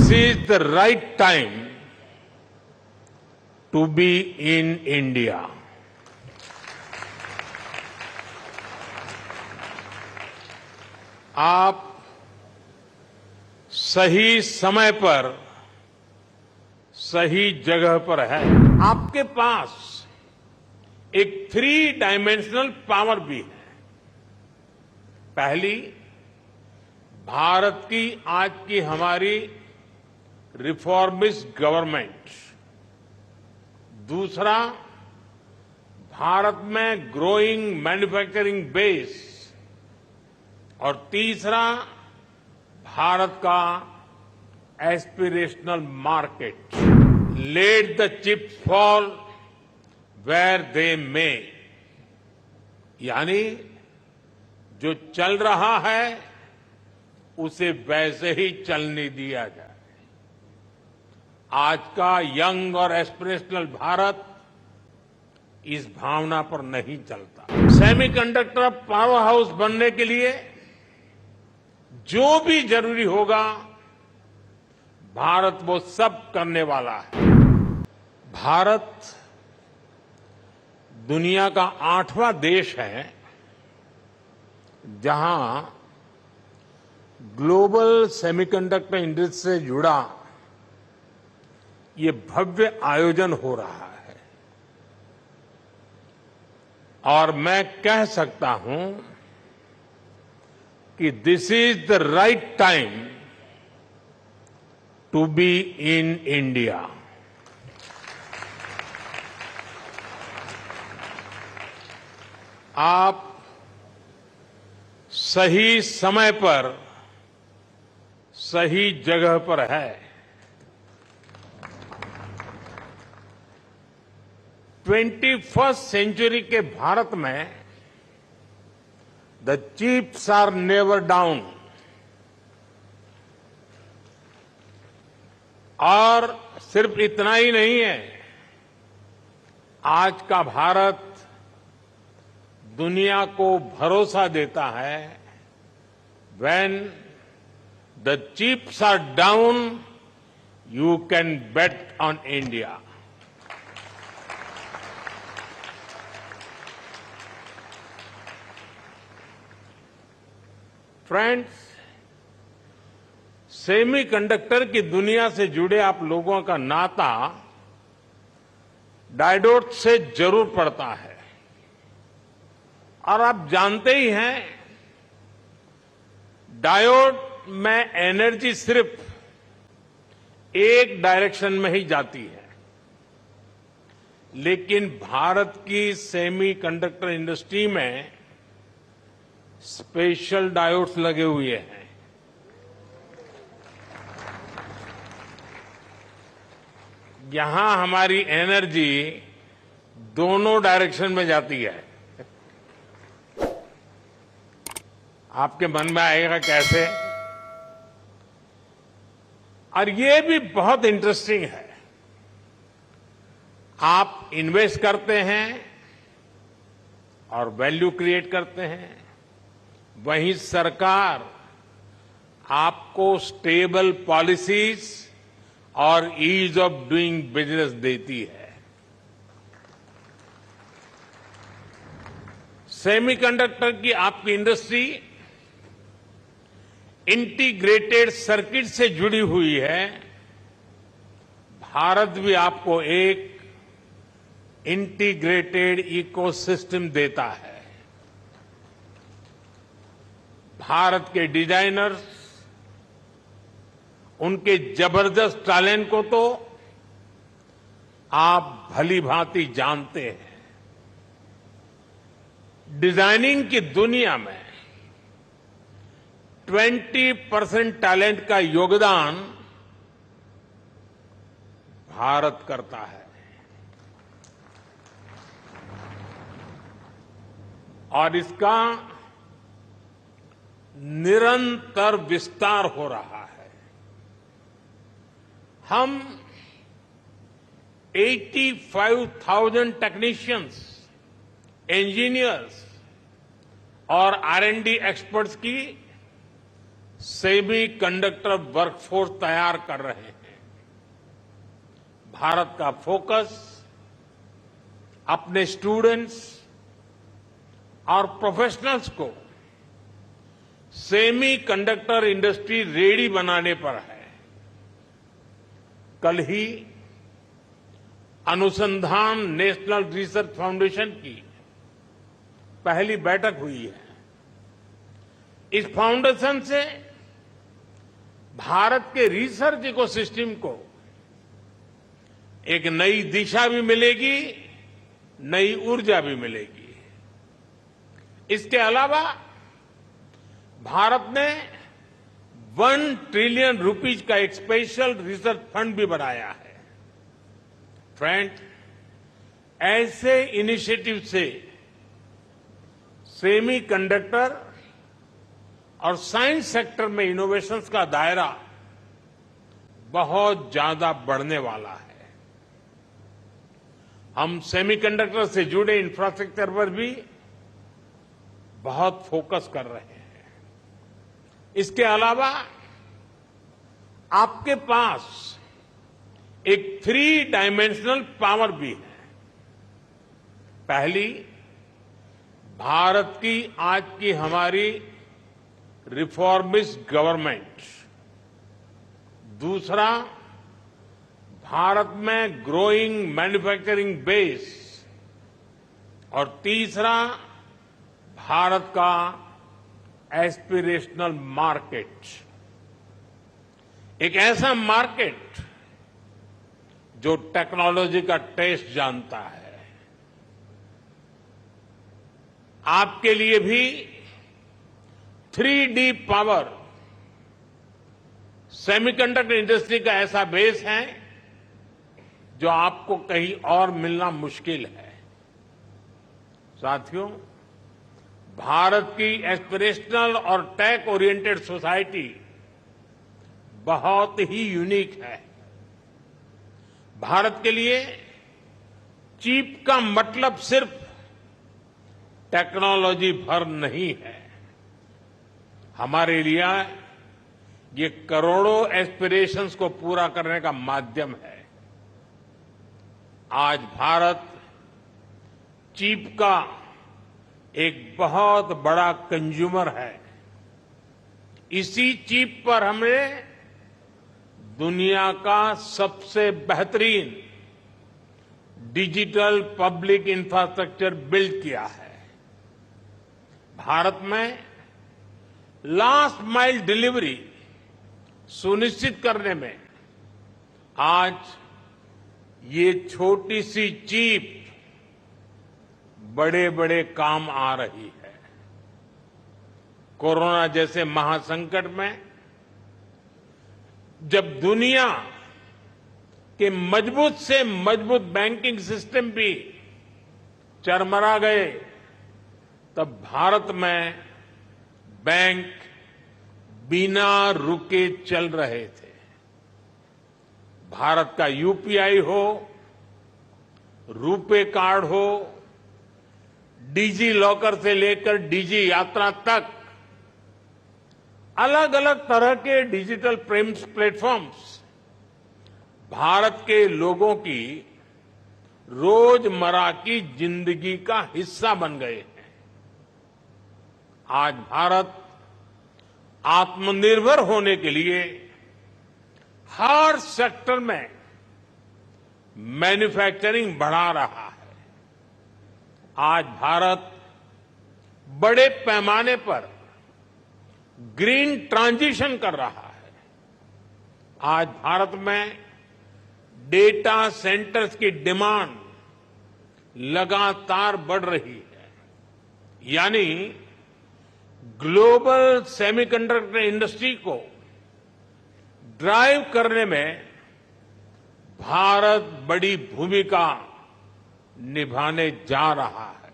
This is the right time to be in India. आप सही समय पर सही जगह पर है। आपके पास एक 3 डायमेंशनल पावर भी है। पहली, भारत की आज की हमारी रिफॉर्मिस्ट गवर्नमेंट। दूसरा, भारत में ग्रोइंग मैन्युफैक्चरिंग बेस। और तीसरा, भारत का aspirational market. Let the chips fall where they may, यानी जो चल रहा है उसे वैसे ही चलने दिया जाए। आज का यंग और एस्पिरेशनल भारत इस भावना पर नहीं चलता। सेमीकंडक्टर पावर हाउस बनने के लिए जो भी जरूरी होगा, भारत वो सब करने वाला है। भारत दुनिया का 8वां देश है जहां ग्लोबल सेमीकंडक्टर इंडस्ट्री से जुड़ा ये भव्य आयोजन हो रहा है। और मैं कह सकता हूं कि this is the right time to be in India. आप सही समय पर सही जगह पर है। 21st सेंचुरी के भारत में the chips are never down. और सिर्फ इतना ही नहीं है, आज का भारत दुनिया को भरोसा देता है, when the chips are down you can bet on India. Friends, semiconductor की दुनिया से जुड़े आप लोगों का नाता डायोड से जरूर पड़ता है। और आप जानते ही हैं, डायोड में एनर्जी सिर्फ एक डायरेक्शन में ही जाती है। लेकिन भारत की सेमीकंडक्टर इंडस्ट्री में स्पेशल डायोड्स लगे हुए हैं। यहां हमारी एनर्जी दोनों डायरेक्शन में जाती है। आपके मन में आएगा कैसे? और ये भी बहुत इंटरेस्टिंग है। आप इन्वेस्ट करते हैं और वैल्यू क्रिएट करते हैं, वहीं सरकार आपको स्टेबल पॉलिसीज और ईज ऑफ डूइंग बिजनेस देती है। सेमीकंडक्टर की आपकी इंडस्ट्री इंटीग्रेटेड सर्किट से जुड़ी हुई है। भारत भी आपको एक इंटीग्रेटेड इकोसिस्टम देता है। भारत के डिजाइनर्स, उनके जबरदस्त टैलेंट को तो आप भली भांति जानते हैं। डिजाइनिंग की दुनिया में 20% टैलेंट का योगदान भारत करता है। और इसका निरंतर विस्तार हो रहा है। हम 85,000 टेक्नीशियंस, इंजीनियर्स और R&D एक्सपर्ट्स की सेमीकंडक्टर वर्कफोर्स तैयार कर रहे हैं। भारत का फोकस अपने स्टूडेंट्स और प्रोफेशनल्स को सेमीकंडक्टर इंडस्ट्री रेडी बनाने पर है। कल ही अनुसंधान नेशनल रिसर्च फाउंडेशन की पहली बैठक हुई है। इस फाउंडेशन से भारत के रिसर्च इकोसिस्टम को एक नई दिशा भी मिलेगी, नई ऊर्जा भी मिलेगी। इसके अलावा भारत ने 1 ट्रिलियन रुपीज का एक स्पेशल रिसर्च फंड भी बनाया है। फ्रेंड, ऐसे इनिशिएटिव से सेमीकंडक्टर और साइंस सेक्टर में इनोवेशंस का दायरा बहुत ज्यादा बढ़ने वाला है। हम सेमीकंडक्टर से जुड़े इंफ्रास्ट्रक्चर पर भी बहुत फोकस कर रहे हैं। इसके अलावा आपके पास एक 3 डायमेंशनल पावर भी है। पहली, भारत की आज की हमारी रिफॉर्मिस्ट गवर्नमेंट। दूसरा, भारत में ग्रोइंग मैन्युफैक्चरिंग बेस। और तीसरा, भारत का एस्पिरेशनल मार्केट। एक ऐसा मार्केट जो टेक्नोलॉजी का टेस्ट जानता है। आपके लिए भी 3D पावर सेमीकंडक्टर इंडस्ट्री का ऐसा बेस है जो आपको कहीं और मिलना मुश्किल है। साथियों, भारत की एस्पिरेशनल और टेक ओरिएंटेड सोसाइटी बहुत ही यूनिक है। भारत के लिए चिप का मतलब सिर्फ टेक्नोलॉजी भर नहीं है। हमारे लिए ये करोड़ों एस्पिरेशंस को पूरा करने का माध्यम है। आज भारत चिप का एक बहुत बड़ा कंज्यूमर है। इसी चिप पर हमने दुनिया का सबसे बेहतरीन डिजिटल पब्लिक इंफ्रास्ट्रक्चर बिल्ड किया है। भारत में लास्ट माइल डिलीवरी सुनिश्चित करने में आज ये छोटी सी चिप बड़े बड़े काम आ रही है। कोरोना जैसे महासंकट में जब दुनिया के मजबूत से मजबूत बैंकिंग सिस्टम भी चरमरा गए, तब भारत में बैंक बिना रुके चल रहे थे। भारत का यूपीआई हो, रुपे कार्ड हो, डिजी लॉकर से लेकर डिजी यात्रा तक अलग अलग तरह के डिजिटल प्लेटफॉर्म्स भारत के लोगों की रोजमर्रा की जिंदगी का हिस्सा बन गए हैं। आज भारत आत्मनिर्भर होने के लिए हर सेक्टर में मैन्युफैक्चरिंग बढ़ा रहा है। आज भारत बड़े पैमाने पर ग्रीन ट्रांजिशन कर रहा है। आज भारत में डेटा सेंटर्स की डिमांड लगातार बढ़ रही है। यानी ग्लोबल सेमीकंडक्टर इंडस्ट्री को ड्राइव करने में भारत बड़ी भूमिका निभाने जा रहा है।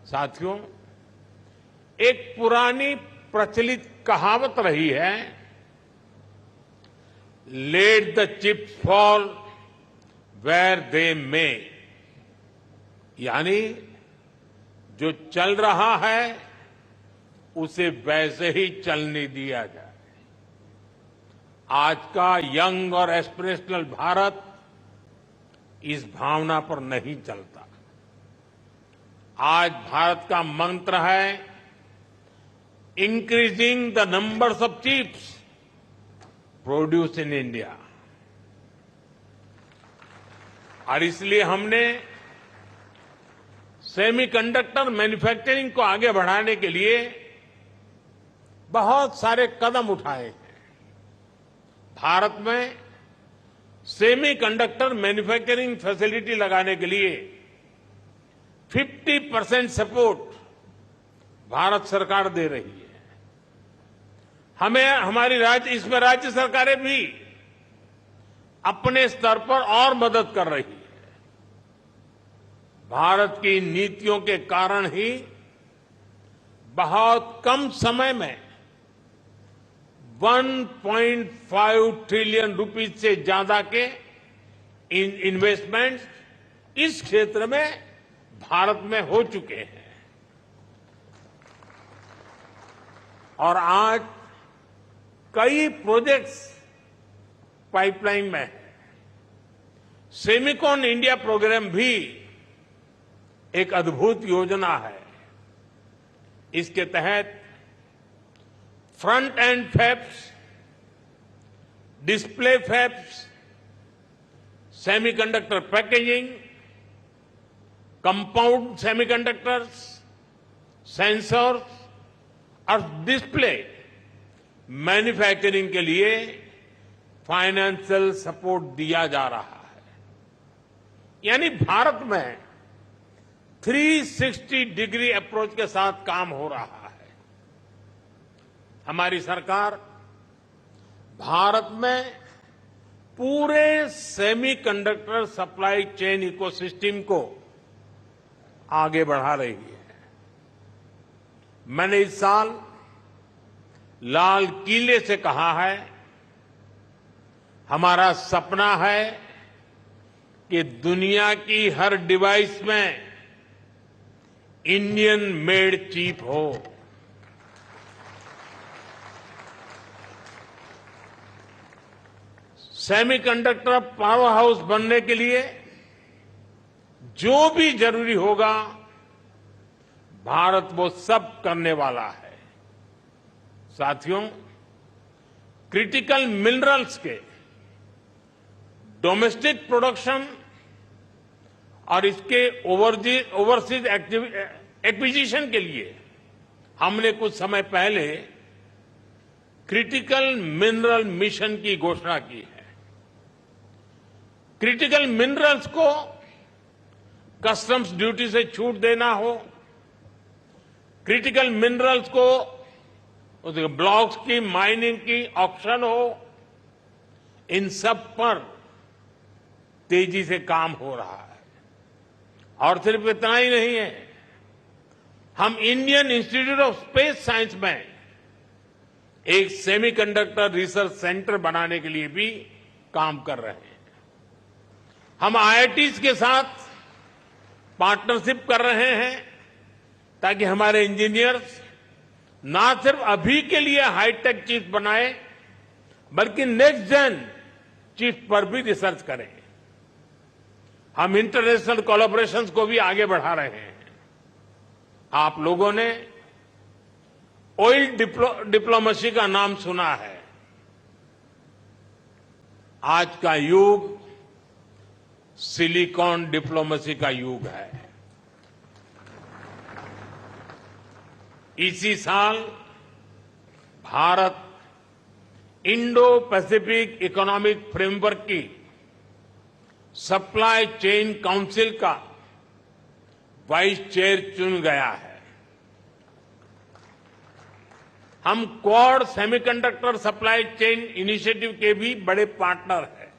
साथियों, एक पुरानी प्रचलित कहावत रही है, let the chips fall where they may. यानी जो चल रहा है उसे वैसे ही चलने दिया जाए। आज का यंग और एस्पिरेशनल भारत इस भावना पर नहीं चलता। आज भारत का मंत्र है increasing the numbers of chips produce in India. और इसलिए हमने सेमीकंडक्टर मैन्युफैक्चरिंग को आगे बढ़ाने के लिए बहुत सारे कदम उठाए हैं। भारत में सेमीकंडक्टर मैन्युफैक्चरिंग फैसिलिटी लगाने के लिए 50% सपोर्ट भारत सरकार दे रही है। इसमें राज्य सरकारें भी अपने स्तर पर और मदद कर रही है। भारत की नीतियों के कारण ही बहुत कम समय में 1.5 ट्रिलियन रुपीज से ज्यादा के इन्वेस्टमेंट्स इस क्षेत्र में भारत में हो चुके हैं। और आज कई प्रोजेक्ट्स पाइपलाइन में है। सेमिकॉन इंडिया प्रोग्राम भी एक अद्भुत योजना है। इसके तहत front end fabs, display fabs, semiconductor packaging, compound semiconductors, sensors और डिस्प्ले मैन्युफैक्चरिंग के लिए फाइनेंशियल सपोर्ट दिया जा रहा है। यानी भारत में 360 डिग्री अप्रोच के साथ काम हो रहा है। हमारी सरकार भारत में पूरे सेमीकंडक्टर सप्लाई चेन इकोसिस्टम को आगे बढ़ा रही है। मैंने इस साल लाल किले से कहा है, हमारा सपना है कि दुनिया की हर डिवाइस में इंडियन मेड चिप हो। सेमीकंडक्टर पावर हाउस बनने के लिए जो भी जरूरी होगा, भारत वो सब करने वाला है। साथियों, क्रिटिकल मिनरल्स के डोमेस्टिक प्रोडक्शन और इसके ओवरसीज एक्विजिशन के लिए हमने कुछ समय पहले क्रिटिकल मिनरल मिशन की घोषणा की है। क्रिटिकल मिनरल्स को कस्टम्स ड्यूटी से छूट देना हो, क्रिटिकल मिनरल्स को उसके ब्लॉक्स की माइनिंग की ऑक्शन हो, इन सब पर तेजी से काम हो रहा है। और सिर्फ इतना ही नहीं है, हम Indian institute of space science में एक सेमीकंडक्टर रिसर्च सेंटर बनाने के लिए भी काम कर रहे हैं। हम आईआईटीज के साथ पार्टनरशिप कर रहे हैं ताकि हमारे इंजीनियर्स ना सिर्फ अभी के लिए हाईटेक चिप बनाए, बल्कि नेक्स्ट जेन चिप पर भी रिसर्च करें। हम इंटरनेशनल कोलैबोरेशंस को भी आगे बढ़ा रहे हैं। आप लोगों ने ऑयल डिप्लोमेसी का नाम सुना है। आज का युग सिलिकॉन डिप्लोमेसी का युग है। इसी साल Bharat Indo Pacific economic framework की सप्लाई चेन काउंसिल का वाइस चेयर चुन गया है। हम quad semiconductor supply chain initiative के भी बड़े पार्टनर हैं।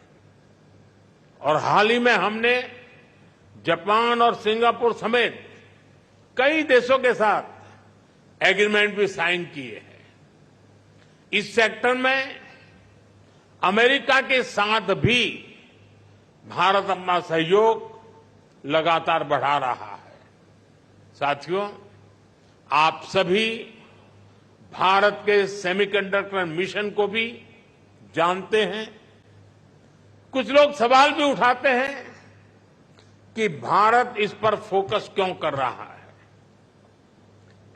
और हाल ही में हमने जापान और सिंगापुर समेत कई देशों के साथ एग्रीमेंट भी साइन किए हैं। इस सेक्टर में अमेरिका के साथ भी भारत अपना सहयोग लगातार बढ़ा रहा है। साथियों, आप सभी भारत के सेमीकंडक्टर मिशन को भी जानते हैं। कुछ लोग सवाल भी उठाते हैं कि भारत इस पर फोकस क्यों कर रहा है।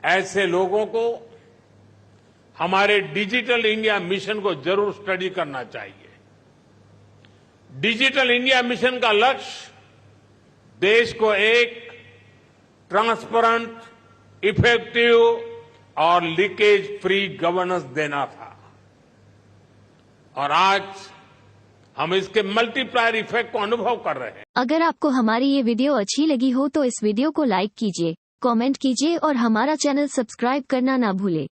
ऐसे लोगों को हमारे डिजिटल इंडिया मिशन को जरूर स्टडी करना चाहिए। डिजिटल इंडिया मिशन का लक्ष्य देश को एक ट्रांसपेरेंट, इफेक्टिव और लीकेज फ्री गवर्नेंस देना था और आज हम इसके मल्टीप्लायर इफेक्ट को अनुभव कर रहे हैं। अगर आपको हमारी ये वीडियो अच्छी लगी हो तो इस वीडियो को लाइक कीजिए, कमेंट कीजिए और हमारा चैनल सब्सक्राइब करना ना भूले।